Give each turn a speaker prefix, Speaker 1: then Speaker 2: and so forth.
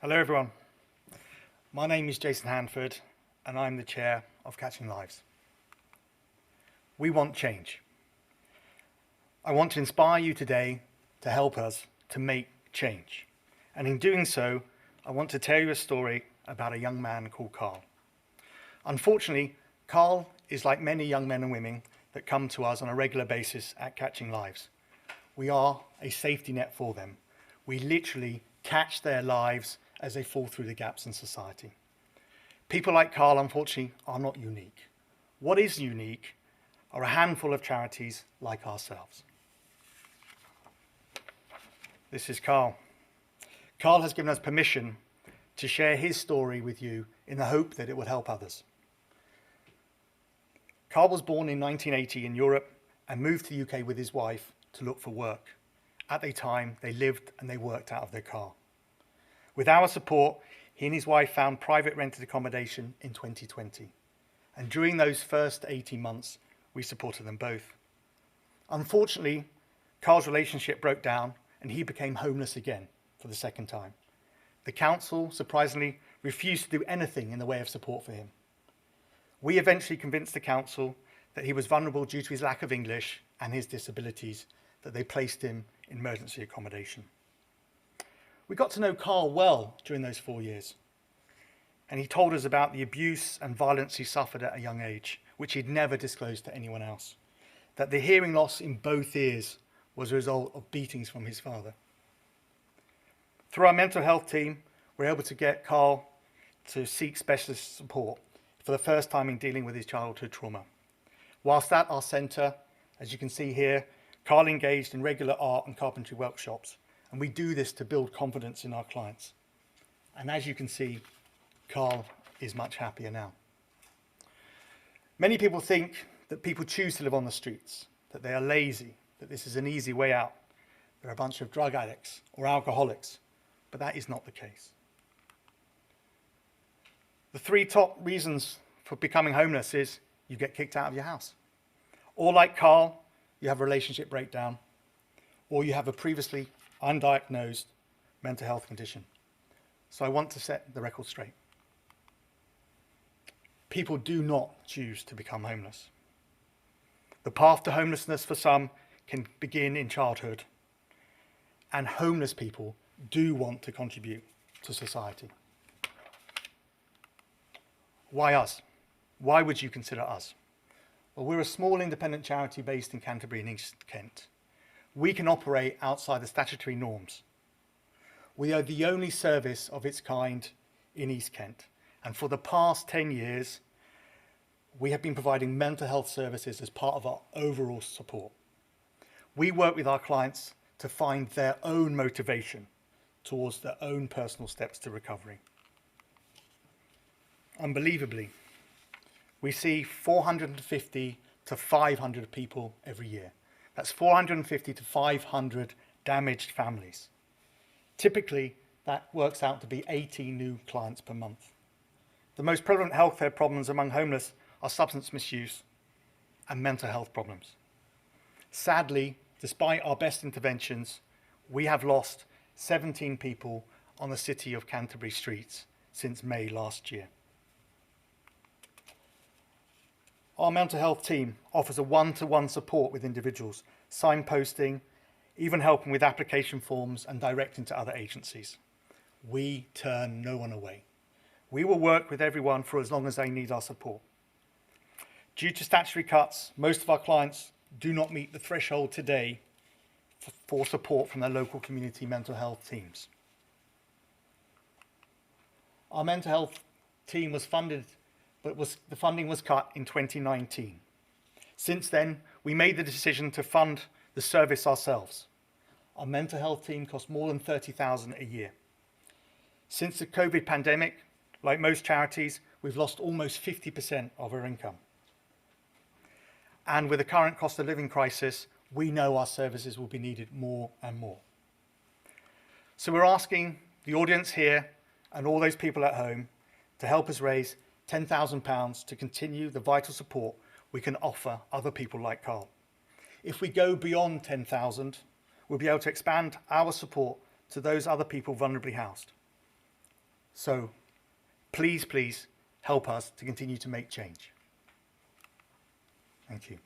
Speaker 1: Hello everyone, my name is Jason Hanford and I'm the chair of Catching Lives. We want change. I want to inspire you today to help us to make change. And in doing so, I want to tell you a story about a young man called Carl. Unfortunately, Carl is like many young men and women that come to us on a regular basis at Catching Lives. We are a safety net for them. We literally catch their lives as they fall through the gaps in society. People like Carl, unfortunately, are not unique. What is unique are a handful of charities like ourselves. This is Carl. Carl has given us permission to share his story with you in the hope that it would help others. Carl was born in 1980 in Europe and moved to the UK with his wife to look for work. At the time, they lived and they worked out of their car. With our support, he and his wife found private rented accommodation in 2020. And during those first 18 months, we supported them both. Unfortunately, Carl's relationship broke down and he became homeless again for the second time. The council, surprisingly, refused to do anything in the way of support for him. We eventually convinced the council that he was vulnerable due to his lack of English and his disabilities, that they placed him in emergency accommodation. We got to know Carl well during those 4 years, and he told us about the abuse and violence he suffered at a young age, which he'd never disclosed to anyone else, that the hearing loss in both ears was a result of beatings from his father. Through our mental health team, we're able to get Carl to seek specialist support for the first time in dealing with his childhood trauma. Whilst at our centre, as you can see here, Carl engaged in regular art and carpentry workshops, and we do this to build confidence in our clients. And as you can see, Carl is much happier now. Many people think that people choose to live on the streets, that they are lazy, that this is an easy way out. They're a bunch of drug addicts or alcoholics, but that is not the case. The 3 top reasons for becoming homeless is you get kicked out of your house. Or like Carl, you have a relationship breakdown, or you have a previously undiagnosed mental health condition. So I want to set the record straight. People do not choose to become homeless. The path to homelessness for some can begin in childhood, and homeless people do want to contribute to society. Why us? Why would you consider us? Well, we're a small independent charity based in Canterbury and East Kent. We can operate outside the statutory norms. We are the only service of its kind in East Kent, and for the past 10 years, we have been providing mental health services as part of our overall support. We work with our clients to find their own motivation towards their own personal steps to recovery. Unbelievably, we see 450 to 500 people every year. That's 450 to 500 damaged families. Typically, that works out to be 80 new clients per month. The most prevalent healthcare problems among homeless are substance misuse and mental health problems. Sadly, despite our best interventions, we have lost 17 people on the City of Canterbury streets since May last year. Our mental health team offers a one-to-one support with individuals, signposting, even helping with application forms and directing to other agencies. We turn no one away. We will work with everyone for as long as they need our support. Due to statutory cuts, most of our clients do not meet the threshold today for support from their local community mental health teams. Our mental health team was funded, but the funding was cut in 2019. Since then, we made the decision to fund the service ourselves. Our mental health team costs more than $30,000 a year. Since the COVID pandemic, like most charities, we've lost almost 50% of our income. And with the current cost of living crisis, we know our services will be needed more and more. So we're asking the audience here and all those people at home to help us raise £10,000 to continue the vital support we can offer other people like Carl. If we go beyond 10,000, we'll be able to expand our support to those other people vulnerably housed. So please, please help us to continue to make change. Thank you.